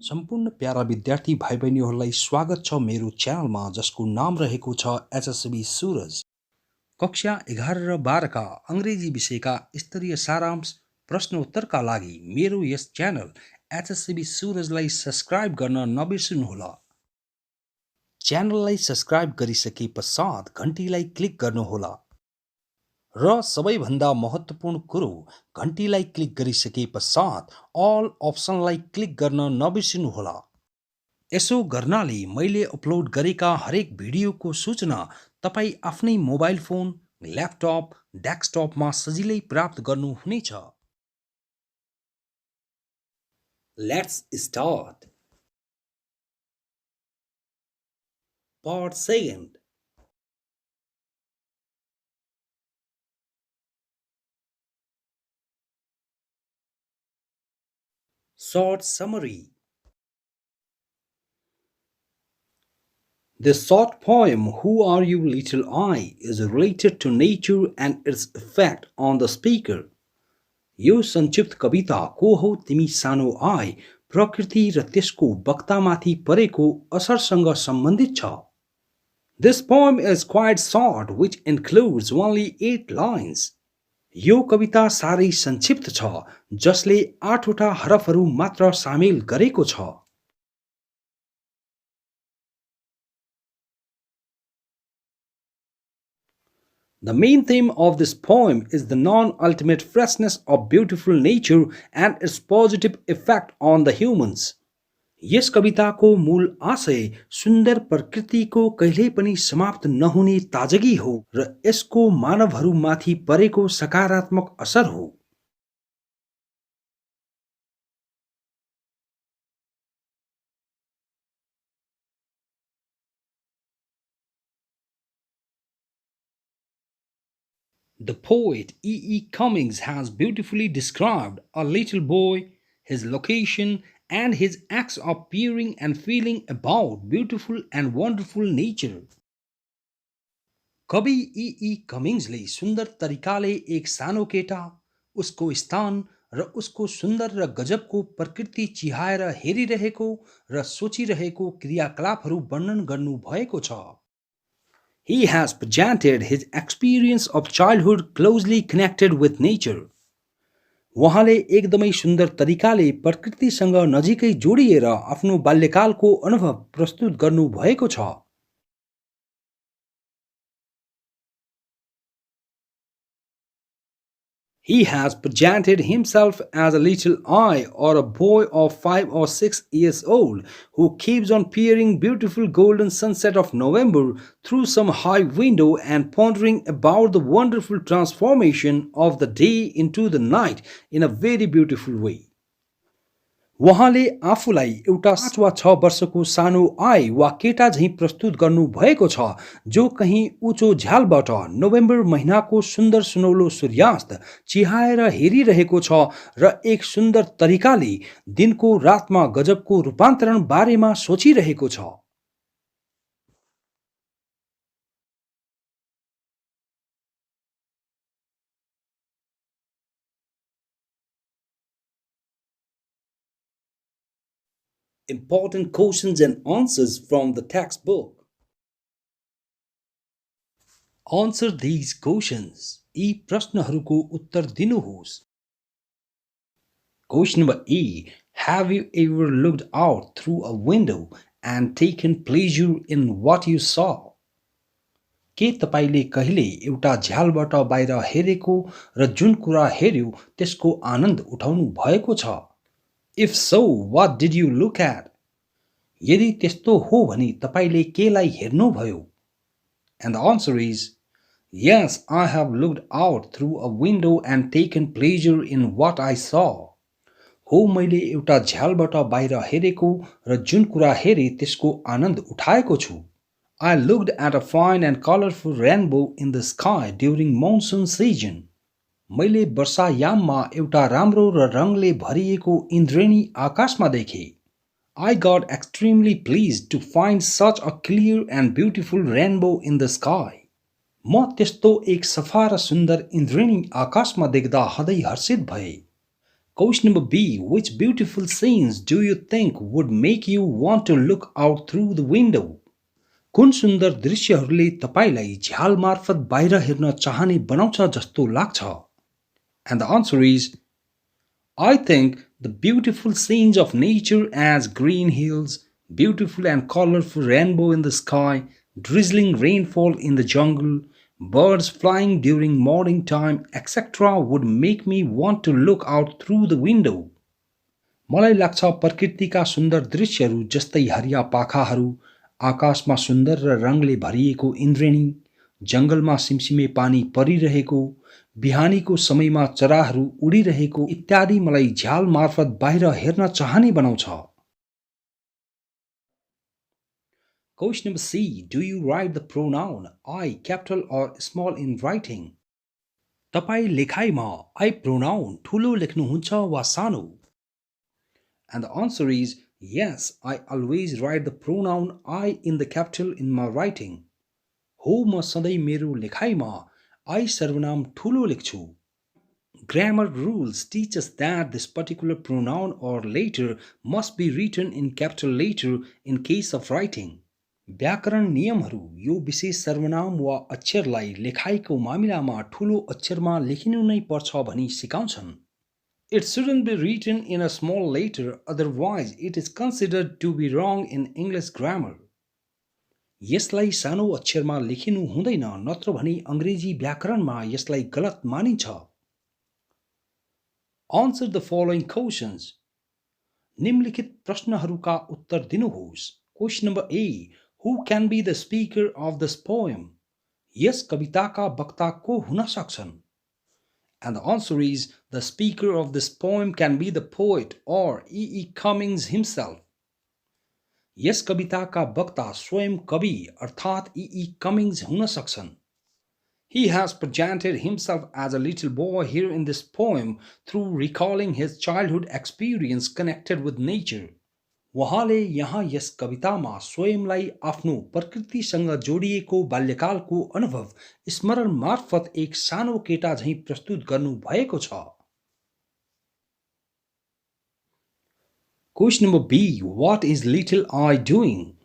सम्पूर्ण प्यारा विद्यार्थी भाइ बहिनीहरूलाई स्वागत छ मेरो च्यानलमा जसको नाम रहेको छ एचएसबी सुरज। कक्षा 11 र 12 का अङ्ग्रेजी विषयका स्तरीय सारांश प्रश्नोत्तरका लागि मेरो यस च्यानल एचएसबी सुरजलाई सब्स्क्राइब गर्न नबिर्सनुहोला। च्यानललाई सब्स्क्राइब गरिसके पश्चात घण्टीलाई क्लिक गर्नुहोला र सबैभन्दा महत्त्वपूर्ण कुरो घण्टीलाई क्लिक गरिसके पश्चात अल अप्सनलाई क्लिक गर्न नबिर्सनुहोला। यसो गर्नाले मैले अपलोड गरेका हरेक भिडियोको सूचना तपाईँ आफ्नै मोबाइल फोन, ल्यापटप, डेस्कटपमा सजिलै प्राप्त गर्नुहुनेछ। Let's start. Part 2 Short summary. The short poem Who Are You Little I is related to nature and its effect on the speaker. यो संक्षिप्त कविता को हो तिमी सानो आइ प्रकृति र त्यसको वक्तामाथि परेको असरसँग सम्बन्धित छ। This poem is quite short which includes only 8 lines. यो कविता सारै संक्षिप्त छ जसले 8 वटा हरफहरू मात्र सामेल गरेको छ। The main theme of this poem is the non-ultimate freshness of beautiful nature and its positive effect on the humans. यस कविताको मूल आशय सुन्दर प्रकृतिको कहिल्यै पनि समाप्त नहुने ताजगी हो र यसको मानवहरूमाथि परेको सकारात्मक असर हो। The poet E. Cummings has beautifully described a little boy, his location, and his acts of peering and feeling about beautiful and wonderful nature. कवि E. कमिङ्सले सुन्दर तरिकाले एक सानो केटा, उसको स्थान र उसको सुन्दर र गजबको प्रकृति चिहाएर हेरिरहेको र सोचिरहेको क्रियाकलापहरू वर्णन गर्नु भएको छ। He has presented his experience of childhood closely connected with nature. उहाँले एकदमै सुन्दर तरिकाले प्रकृतिसँग नजिकै जोडिएर आफ्नो बाल्यकालको अनुभव प्रस्तुत गर्नु भएको छ। He has presented himself as a little I or a boy of 5 or 6 years old who keeps on peering beautiful golden sunset of November through some high window and pondering about the wonderful transformation of the day into the night in a very beautiful way. उहाँले आफूलाई एउटा 5 वा 6 वर्षको सानो आइ वा केटा झैं प्रस्तुत गर्नु भएको छ जो कहीं उँचो झ्यालबाट नोभेम्बर महिनाको सुन्दर सुनौलो सूर्यास्त चिहाएर हेरिरहेको छ र एक सुन्दर तरिकाले दिनको रातमा गजबको रूपान्तरण बारेमा सोचिरहेको छ। Important questions and answers from the textbook. Answer these questions. यी प्रश्नहरूको उत्तर दिनुहोस्। Question number A. Have you ever looked out through a window and taken pleasure in what you saw? के तपाईले कहिले एउटा झ्यालबाट बाहिर हेरेको र जुन कुरा हेर्यो त्यसको आनन्द उठाउनु भएको छ? If so, what did you look at? यदि त्यस्तो हो भने तपाईले केलाई हेर्नुभयो? And the answer is, yes, I have looked out through a window and taken pleasure in what I saw. हो मैले एउटा झ्यालबाट बाहिर हेरेको र जुन कुरा हेरे त्यसको आनन्द उठाएको छु। I looked at a fine and colorful rainbow in the sky during monsoon season. मैले वर्षायाममा एउटा राम्रो र रङले भरिएको इन्द्रेणी आकाशमा देखे। I got extremely pleased to find such a clear and beautiful rainbow in the sky. म त्यस्तो एक सफा र सुन्दर इन्द्रेणी आकाशमा देख्दा हदै हर्षित भए। Question number B. Which beautiful scenes do you think would make you want to look out through the window? कुन सुन्दर दृश्यहरूले तपाईलाई झ्याल मार्फत बाहिर हेर्न चाहने बनाउँछ जस्तो लाग्छ? And the answer is, I think the beautiful scenes of nature as green hills, beautiful and colorful rainbow in the sky, drizzling rainfall in the jungle, birds flying during morning time, etc. would make me want to look out through the window. मलाई लाग्छ प्रकृतिका सुन्दर दृश्यहरू जस्तै हरिया पाखाहरू, आकाशमा सुन्दर र रङले भरिएको इन्द्रेणी, जंगलमा सिमसिमे पानी परिरहेको, बिहानीको समयमा चराहरू उडिरहेको इत्यादि मलाई झ्याल मार्फत बाहिर हेर्न चाहने बनाउँछ. Question number C. Do you write the pronoun I capital or small in writing? तपाई लेखाइमा I pronoun ठूलो लेख्नुहुन्छ वा सानो? And the answer is yes, I always write the pronoun I in the capital in my writing. हो म सधैँ मेरो लेखाइमा I सर्वनाम ठूलो लेख्छु. Grammar rules teach us that this particular pronoun or letter must be written in capital letter in case of writing. व्याकरण नियमहरू यो विशेष सर्वनाम वा अक्षरलाई लेखाइको मामिलामा ठूलो अक्षरमा लेखिनु नै पर्छ भनी सिकाउँछन्. It shouldn't be written in a small letter, otherwise it is considered to be wrong in English grammar. यसलाई सानो अक्षरमा लेखिनु हुँदैन, नत्र भने अंग्रेजी व्याकरणमा यसलाई गलत मानिन्छ. Answer the following questions. निम्नलिखित प्रश्नहरूका उत्तर दिनुहोस्. Question number A. Who can be the speaker of this poem? यस कविताका वक्ता को हुन सक्छन्? And the answer is the speaker of this poem can be the poet or E. Cummings himself. यस कविताका वक्ता स्वयं कवि अर्थात E. Cummings हुन सक्छन्. He has presented himself as a little boy here in this poem through recalling his childhood experience connected with nature. उहाँले यहाँ यस कवितामा स्वयंलाई आफ्नो प्रकृतिसँग जोडिएको बाल्यकालको अनुभव स्मरण मार्फत एक सानो केटा झैं प्रस्तुत गर्नु भएको छ. Question number B. What is little I doing?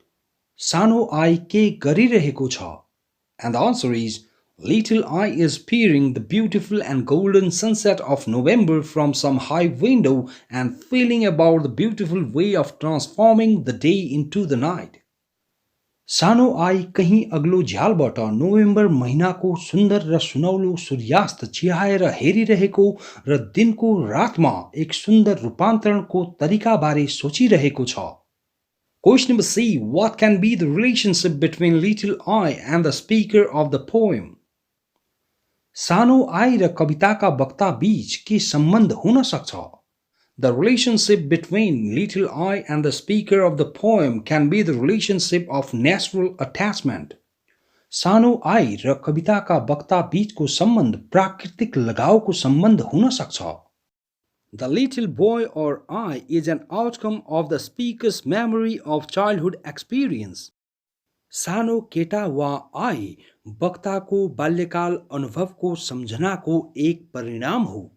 सानो I के गरिरहेको छ? And the answer is little I is peering the beautiful and golden sunset of November from some high window and feeling about the beautiful way of transforming the day into the night. सानो I कहीं अग्लो झ्यालबाट November महिनाको सुन्दर र सुनौलो सूर्यास्त चिहाएर हेरिरहेको र दिनको रातमा एक सुन्दर रूपान्तरणको तरिका बारे सोचिरहेको छ. Question number C. What can be the relationship between little I and the speaker of the poem? सानो आई र कविताका वक्ता बीच के सम्बन्ध हुन सक्छ? The relationship between little I and the speaker of the poem can be the relationship of natural attachment. सानो I र कविताका वक्ता बीचको सम्बन्ध प्राकृतिक लगावको सम्बन्ध हुन सक्छ. The little boy or I is an outcome of the speaker's memory of childhood experience. सानो केटा वा आई वक्ताको बाल्यकाल अनुभवको सम्झनाको एक परिणाम हो.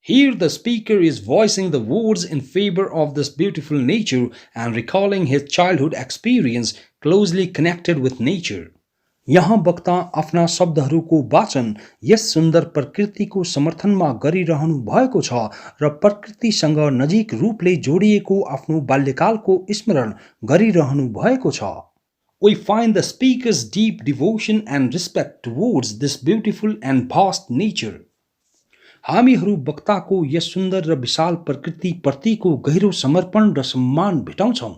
Here the speaker is voicing the words in favor of this beautiful nature and recalling his childhood experience closely connected with nature. यहाँ वक्ता आफ्ना शब्दहरूको वाचन यस सुन्दर प्रकृतिको समर्थनमा गरिरहनु भएको छ र प्रकृतिसँग नजिक रूपले जोडिएको आफ्नो बाल्यकालको स्मरण गरिरहनु भएको छ. We find the speaker's deep devotion and respect towards this beautiful and vast nature. हामीहरू वक्ताको यस सुन्दर र विशाल प्रकृति प्रतिको गहिरो समर्पण र सम्मान भेटाउँछौं.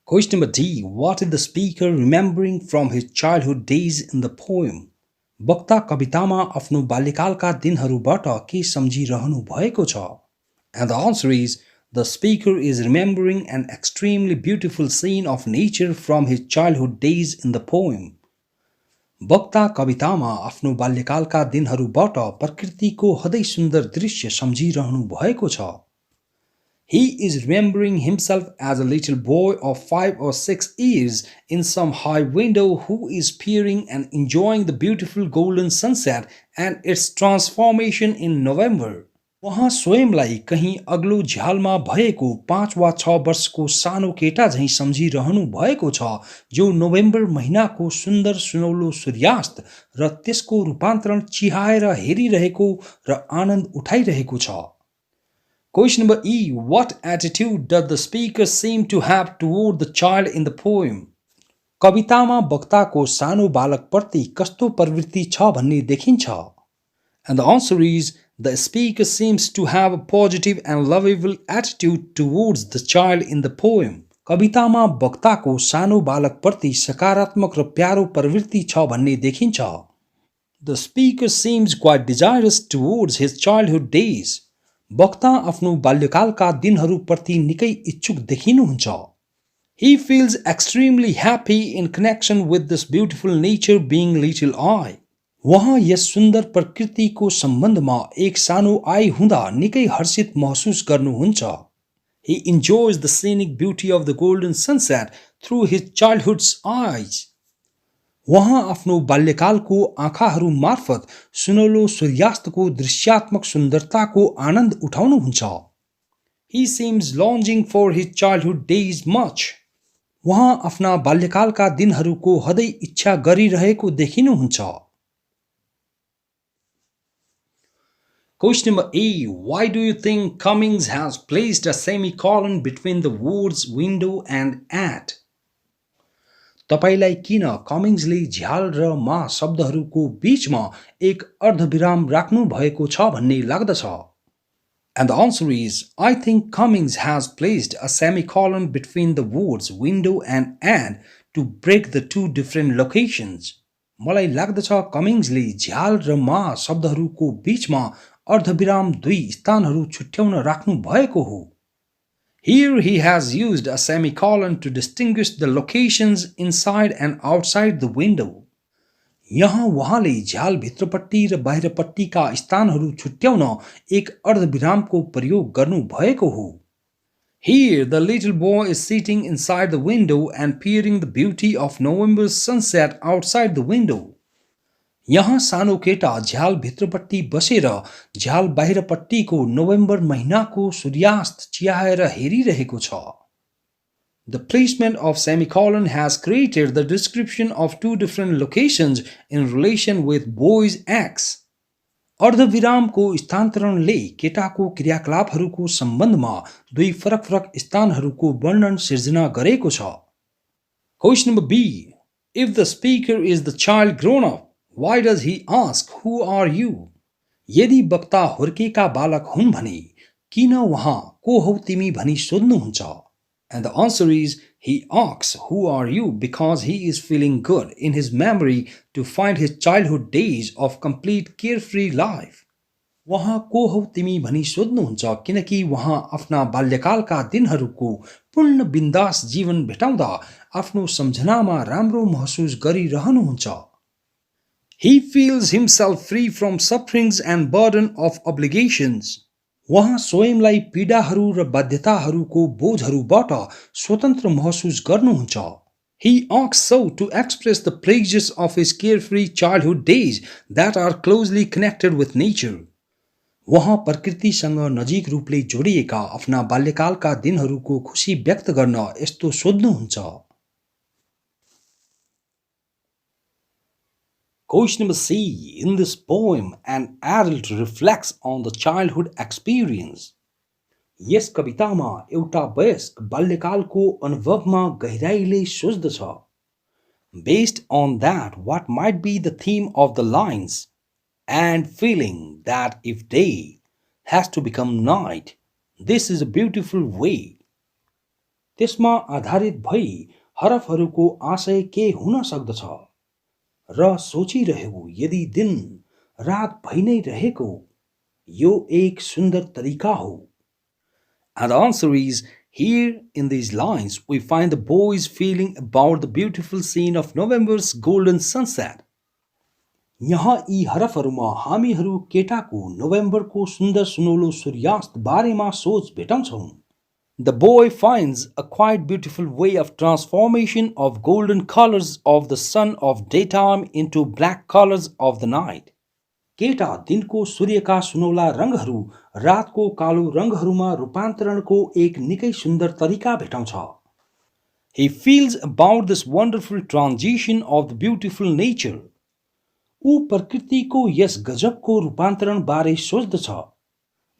Question number D. What is the speaker remembering from his childhood days in the poem? वक्ता कवितामा आफ्नो बाल्यकालका दिनहरूबाट के सम्झिरहनु भएको छ? And the answer is the speaker is remembering an extremely beautiful scene of nature from his childhood days in the poem. वक्ता कवितामा आफ्नो बाल्यकालका दिनहरूबाट प्रकृतिको हदै सुन्दर दृश्य सम्झिरहनु भएको छ. He is remembering himself as a little boy of 5 or 6 years in some high window who is peering and enjoying the beautiful golden sunset and its transformation in November. उहाँ स्वयंलाई कहीँ अग्लो झ्यालमा भएको 5 वा 6 वर्षको सानो केटा झैँ सम्झिरहनु भएको छ जो नोभेम्बर महिनाको सुन्दर सुनौलो सूर्यास्त र त्यसको रूपान्तरण चिहाएर हेरिरहेको र आनन्द उठाइरहेको छ. Question number E. What attitude does the speaker seem to have toward the child in the poem? कवितामा वक्ताको सानो बालकप्रति कस्तो प्रवृत्ति छ भन्ने देखिन्छ. And the answer is, the speaker seems to have a positive and lovable attitude towards the child in the poem. कवितामा वक्ताको सानो बालकप्रति सकारात्मक र प्यारो प्रवृत्ति छ भन्ने देखिन्छ. The speaker seems quite desirous towards his childhood days. वक्ता आफ्नो बाल्यकालका दिनहरूप्रति निकै इच्छुक देखिनुहुन्छ. He feels extremely happy in connection with this beautiful nature being little I. वहाँ यस सुन्दर प्रकृतिको सम्बन्धमा एक सानो आई हुँदा निकै हर्षित महसुस गर्नुहुन्छ. He enjoys the scenic beauty of the golden sunset through his childhood's eyes. वहाँ आफ्नो बाल्यकालको आँखाहरू मार्फत सुनौलो सूर्यास्तको दृश्यात्मक सुन्दरताको आनन्द उठाउनुहुन्छ. He seems longing for his childhood days much. वहाँ आफ्ना बाल्यकालका दिनहरूको हदै इच्छा गरिरहेको देखिनुहुन्छ. Question number A. Why do you think Cummings has placed a semicolon between the words window and at? तपाईलाई किन कमिङ्सले झ्याल र मा शब्दहरूको बीचमा एक अर्धविराम राख्नु भएको छ भन्ने लाग्दछ? And the answer is, I think Cummings has placed a semicolon between the words window and to break the two different locations. मलाई लाग्दछ कमिङ्सले झ्याल र मा शब्दहरूको बीचमा अर्धविराम दुई स्थानहरू छुट्याउन राख्नु भएको हो. Here he has used a semicolon to distinguish the locations inside and outside the window. यहाँ उहाँले झ्याल भित्रपट्टि र बाहिरपट्टिका स्थानहरू छुट्याउन एक अर्धविरामको प्रयोग गर्नु भएको हो. Here the little boy is sitting inside the window and peering the beauty of November's sunset outside the window. यहाँ सानो केटा झ्याल भित्रपट्टि बसेर झ्याल बाहिरपट्टिको नोभेम्बर महिनाको सूर्यास्त चिहाएर हेरिरहेको छ. The placement of semicolon has created the description of two different locations in relation with boy's acts. अर्धविरामको स्थानान्तरणले केटाको क्रियाकलापहरूको सम्बन्धमा दुई फरक स्थानहरूको वर्णन सिर्जना गरेको छ. Question number B. If the speaker is the child grown up, why does he ask, who are you? यदि वक्ता हुर्केका बालक हुन् भने किन उहाँ को हौ तिमी भनी सोध्नुहुन्छ? And the answer is, he asks, who are you, because he is feeling good in his memory to find his childhood days of complete carefree life. उहाँ को हौ तिमी भनी सोध्नुहुन्छ किनकि उहाँ आफ्ना बाल्यकालका दिनहरूको पूर्ण बिन्दास जीवन भेटाउँदा आफ्नो सम्झनामा राम्रो महसुस गरिरहनुहुन्छ. He feels himself free from sufferings and burden of obligations. उहाँ स्वयंलाई पीडाहरू र बाध्यताहरूको बोझहरूबाट स्वतन्त्र महसुस गर्नुहुन्छ. He asks so to express the pleasures of his carefree childhood days that are closely connected with nature. उहाँ प्रकृतिसँग नजिक रूपले जोडिएका आफ्ना बाल्यकालका दिनहरूको खुशी व्यक्त गर्न यस्तो सोध्नुहुन्छ. Question number C. In this poem, an adult reflects on the childhood experience. यस कवितामा एउटा वयस्क बाल्यकालको अनुभवमा गहिराईले सोच्दछ. Based on that, what might be the theme of the lines? And feeling that if day has to become night, this is a beautiful way. त्यसमा आधारित भई हरफहरूको आशय के हुन सक्दछ र सोचिरहेको यदि दिन रात भइ नै रहेको यो एक सुन्दर तरिका हो. And the answer is, here in these lines we find the boys feeling about the beautiful scene of November's golden sunset. यहाँ यी हरफहरूमा हामीहरू केटाको नोभेम्बरको सुन्दर सुनौलो सूर्यास्त बारेमा सोच भेटाउँछौं. The boy finds a quite beautiful way of transformation of golden colors of the sun of daytime into black colors of the night. केटा दिनको सूर्यका सुनौला रङहरू रातको कालो रङहरूमा रूपान्तरणको एक निकै सुन्दर तरिका भेटाउँछ. He feels about this wonderful transition of the beautiful nature. ऊ प्रकृतिको यस गजबको रूपान्तरण बारे सोच्दछ.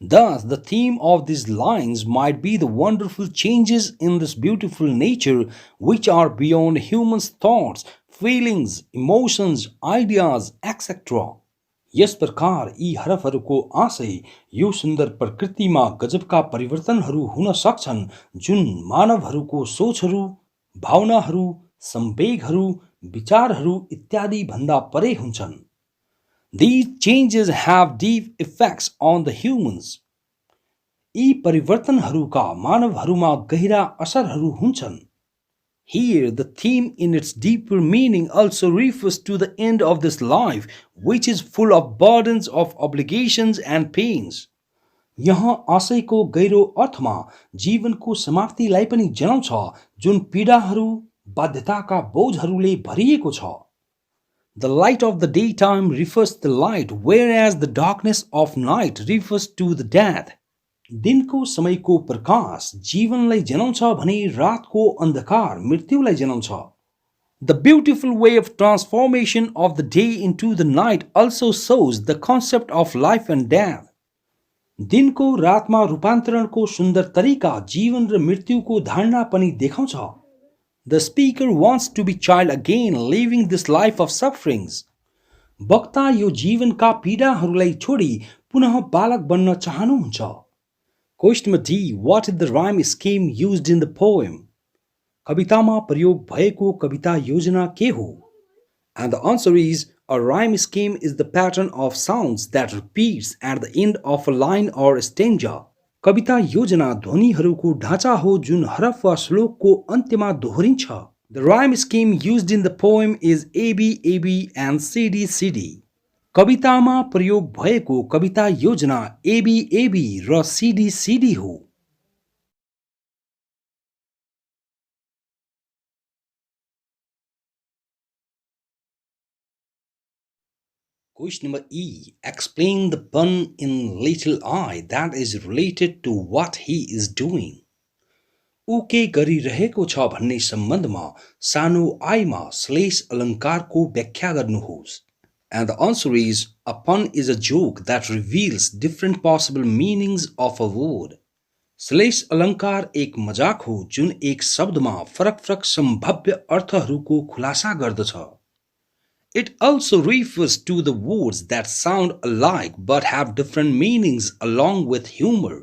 Thus, the theme of these lines might be the wonderful changes in this beautiful nature which are beyond humans' thoughts, feelings, emotions, ideas, etc. यस प्रकार यी हरफहरूको आशय यो सुन्दर प्रकृतिमा गजबका परिवर्तनहरू हुन सक्छन् जुन मानवहरूको सोचहरू, भावनाहरू, संवेगहरू, विचारहरू इत्यादि भन्दा परे हुन्छन्. These changes have deep effects on the humans. यी परिवर्तनहरूका मानवहरूमा गहिरा असरहरू हुन्छन्. Here, the theme in its deeper meaning also refers to the end of this life, which is full of burdens of obligations and pains. यहाँ आशयको गहिरो अर्थमा जीवनको समाप्तिलाई पनि जनाउँछ जुन पीडाहरू, बाध्यताका बोझहरूले भरिएको छ. The light of the daytime refers to the light, whereas the darkness of night refers to the death. दिनको समयको प्रकाश जीवनलाई जनाउँछ भने रातको अन्धकार मृत्युलाई जनाउँछ. The beautiful way of transformation of the day into the night also shows the concept of life and death. दिनको रातमा रूपान्तरणको सुन्दर तरिका जीवन र मृत्युको धारणा पनि देखाउँछ. The speaker wants to be child again, leaving this life of sufferings. वक्ता यो जीवनका पीडाहरूलाई छोडी पुनः बालक बन्न चाहनुहुन्छ. Question D. What is the rhyme scheme used in the poem? कवितामा प्रयोग भएको कविता योजना के हो? And the answer is, a rhyme scheme is the pattern of sounds that repeats at the end of a line or stanza. कविता योजना ध्वनिहरूको ढाँचा हो जुन हरफ वा श्लोकको अन्त्यमा दोहोरिन्छ. The rhyme scheme used in the poem is AB, AB and CD, CD. कवितामा प्रयोग भएको कविता योजना AB, AB र CD, CD हो. Question number E. Explain the pun in little I that is related to what he is doing. ऊ के गरिरहेको छ भन्ने सम्बन्धमा सानो आइमा श्लेष अलङ्कारको व्याख्या गर्नुहोस्. And the answer is, a pun is a joke that reveals different possible meanings of a word. श्लेष अलङ्कार एक मजाक हो जुन एक शब्दमा फरक-फरक सम्भाव्य अर्थहरूको खुलासा गर्दछ. It also refers to the words that sound alike but have different meanings along with humor.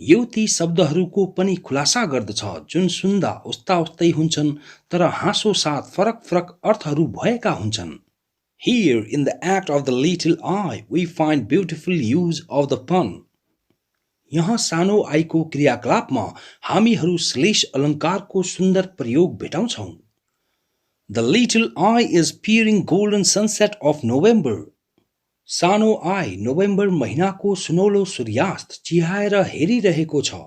यो ती शब्दहरूको पनि खुलासा गर्दछ जुन सुन्दा उस्ता उस्तै हुन्छन् तर हाँसो साथ फरक-फरक अर्थहरू भएका हुन्छन्. Here in the act of the little I we find beautiful use of the pun. यहाँ सानो आइको क्रियाकलापमा हामीहरू श्लेष अलङ्कारको सुन्दर प्रयोग भेटाउँछौं. The little I is peering golden sunset of November. सानो आई नोभेम्बर महिनाको सुनौलो सूर्यास्त चिहाएर हेरिरहेको छ.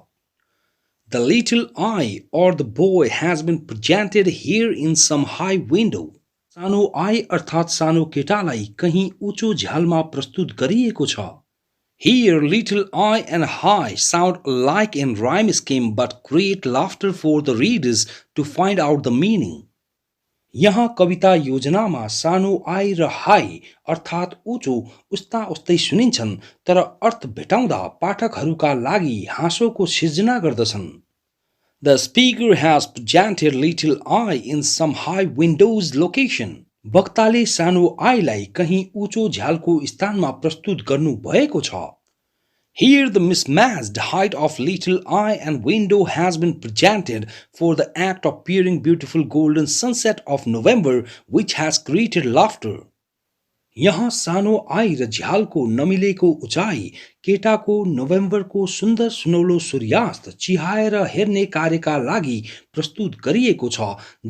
The little I or the boy has been presented here in some high window. सानो आई अर्थात् सानो केटालाई कहीं उँचो झ्यालमा प्रस्तुत गरिएको छ. Here little I and high sound alike in rhyme scheme but create laughter for the readers to find out the meaning. यहाँ कविता योजनामा सानो आई र हाई अर्थात् उँचो उस्ता उस्तै सुनिन्छन् तर अर्थ भेटाउँदा पाठकहरूका लागि हाँसोको सिर्जना गर्दछन्. The speaker has presented little I in some high windows location. वक्ताले सानो आईलाई कहीं उँचो झ्यालको स्थानमा प्रस्तुत गर्नु भएको छ. Here the mismatched height of little I and window has been presented for the act of peering beautiful golden sunset of November which has created laughter. यहाँ सानो I र झ्यालको नमिलेको उचाइ केटाको नोभेम्बरको सुन्दर सुनौलो सूर्यास्त चिहाएर हेर्ने कार्यका लागि प्रस्तुत गरिएको छ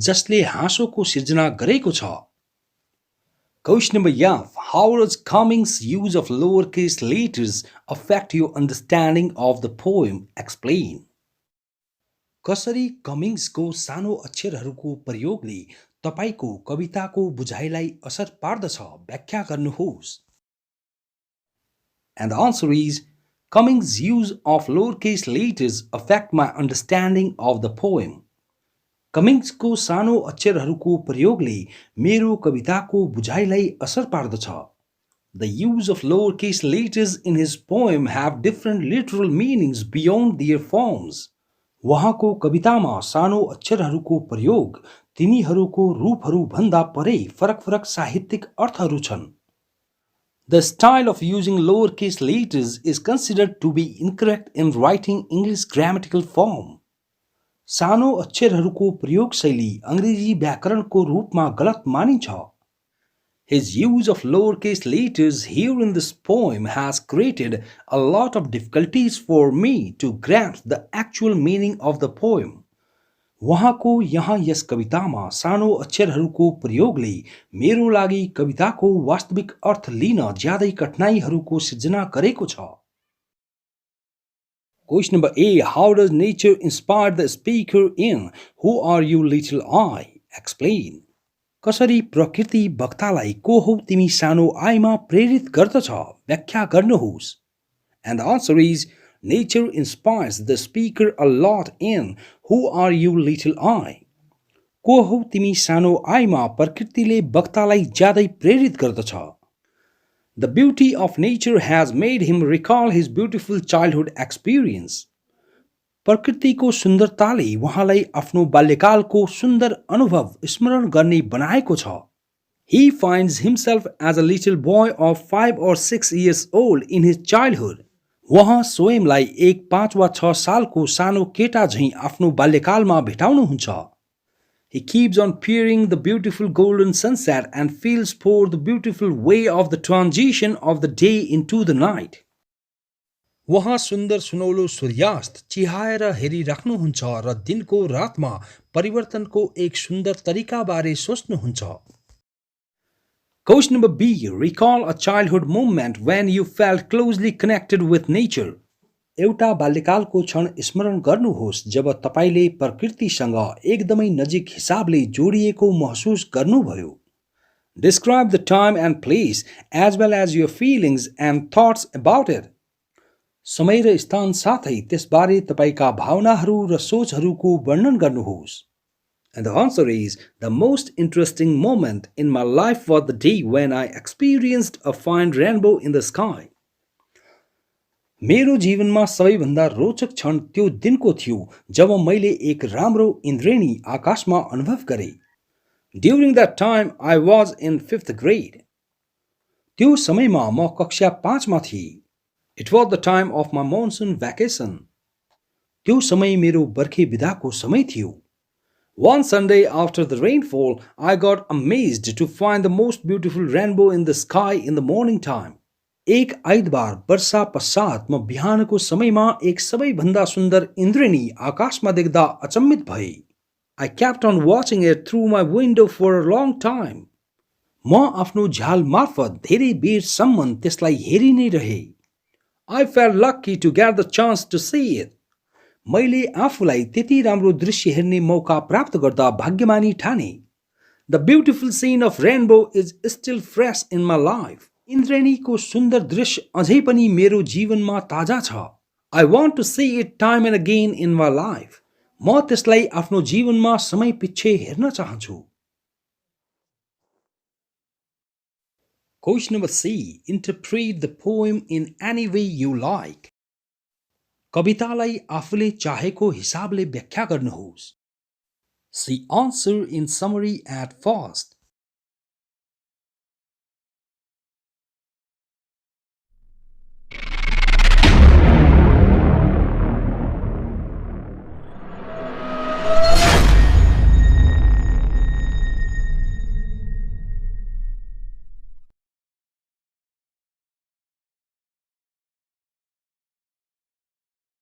जसले हाँसोको सिर्जना गरेको छ. Question number F. How does Cummings' use of lowercase letters affect your understanding of the poem? Explain. कसरी कमिङ्सको सानो अक्षरहरूको प्रयोगले तपाईँको कविताको बुझाइलाई असर पार्दछ व्याख्या गर्नुहोस्. And the answer is Cummings' use of lowercase letters affect my understanding of the poem. कमिङ्सको सानो अक्षरहरूको प्रयोगले मेरो कविताको बुझाइलाई असर पार्दछ. The use of lowercase letters in his poem have different literal meanings beyond their forms. उहाँको कवितामा सानो अक्षरहरूको प्रयोग तिनीहरूको रूपहरूभन्दा परै फरक साहित्यिक अर्थहरू छन्. The style of using lowercase letters is considered to be incorrect in writing English grammatical form. सानो अक्षरहरूको प्रयोग शैली अंग्रेजी व्याकरणको रूपमा गलत मानिन्छ. His use of lowercase letters here in this poem has created a lot of difficulties for me to grasp the actual meaning of the poem. उहाँको यहाँ यस कवितामा सानो अक्षरहरूको प्रयोगले मेरो लागि कविताको वास्तविक अर्थ लिन ज्यादै कठिनाइहरूको सिर्जना गरेको छ. Question number A. How does nature inspire the speaker in Who Are You Little I? Explain. कसरी प्रकृति वक्तालाई को हौ तिमी सानो आइमा प्रेरित गर्दछ व्याख्या गर्नुहोस्. And the answer is nature inspires the speaker a lot in Who Are You Little I? को हौ तिमी सानो आइमा प्रकृतिले वक्तालाई ज्यादै प्रेरित गर्दछ. The beauty of nature has made him recall his beautiful childhood experience. प्रकृतिको सुन्दरताले उहाँलाई आफ्नो बाल्यकालको सुन्दर अनुभव स्मरण गर्ने बनाएको छ. He finds himself as a little boy of 5 or 6 years old in his childhood. उहाँ स्वयंलाई एक 5 वा 6 सालको सानो केटा झैं आफ्नो बाल्यकालमा भेटाउनुहुन्छ. He keeps on peering the beautiful golden sunset and feels for the beautiful way of the transition of the day into the night. उहाँ सुन्दर सुनौलो सूर्यास्त चिहाएर हेरिराख्नुहुन्छ र दिनको रातमा परिवर्तनको एक सुन्दर तरिकाबारे सोच्नुहुन्छ. Question number B. Recall a childhood moment when you felt closely connected with nature. एउटा बाल्यकालको क्षण स्मरण गर्नुहोस् जब तपाईले प्रकृतिसँग एकदमै नजिक हिसाबले जोडिएको महसुस गर्नुभयो. Describe the time and place as well as your feelings and thoughts about it. समय र स्थान साथै त्यसबारे तपाईका भावनाहरू र सोचहरूको वर्णन गर्नुहोस्. And the answer is the most interesting moment in my life was the day when I experienced a fine rainbow in the sky. मेरो जीवनमा सबैभन्दा रोचक क्षण त्यो दिनको थियो जब मैले एक राम्रो इन्द्रेणी आकाशमा अनुभव गरे. During that time I was in 5th grade. त्यो समयमा म कक्षा 5 मा थिए. It was the time of my monsoon vacation. त्यो समय मेरो बर्खे बिदाको समय थियो. One Sunday after the rainfall, I got amazed to find the most beautiful rainbow in the sky in the morning time. एक आइतबार वर्षा पश्चात म बिहानको समयमा एक सबैभन्दा सुन्दर इन्द्रेणी आकाशमा देख्दा अचम्मित भए. I kept on watching it through my window for a long time. म आफ्नो झ्याल मार्फत धेरै बेरसम्म त्यसलाई हेरि नै रहे. I felt lucky to get the chance to see it. मैले आफूलाई त्यति राम्रो दृश्य हेर्ने मौका प्राप्त गर्दा भाग्यमानी ठाने. The beautiful scene of rainbow is still fresh in my life. इन्द्रेणीको सुन्दर दृश्य अझै पनि मेरो जीवनमा ताजा छ. I want to see it time and again in my life. म त्यसलाई आफ्नो जीवनमा समय पछि हेर्न चाहन्छु. Question number C. Interpret the poem in any way you like. कवितालाई आफूले चाहेको हिसाबले व्याख्या गर्नुहोस्. See answer in summary at first.